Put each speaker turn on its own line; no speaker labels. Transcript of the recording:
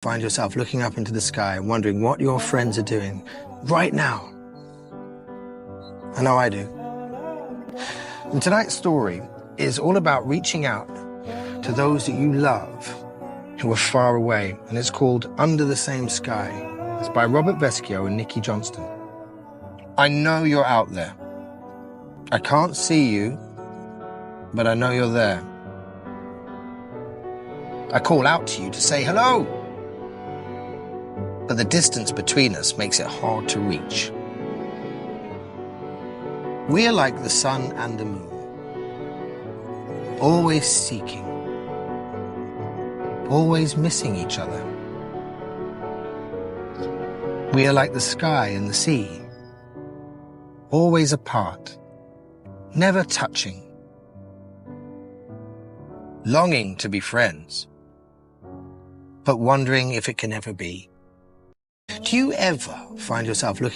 find yourself looking up into the sky and wondering what your friends are doing right now? I know I do. And tonight's story is all about reaching out to those that you love who are far away, and it's called Under the Same Sky. It's by Robert Vescio and Nikki Johnston. I know you're out there. I can't see you, but I know you're there. I call out to you to say hello, but the distance between us makes it hard to reach. We are like the sun and the moon, always seeking, always missing each other. We are like the sky and the sea, always apart, never touching, longing to be friends, but wondering if it can ever be. Do you ever find yourself looking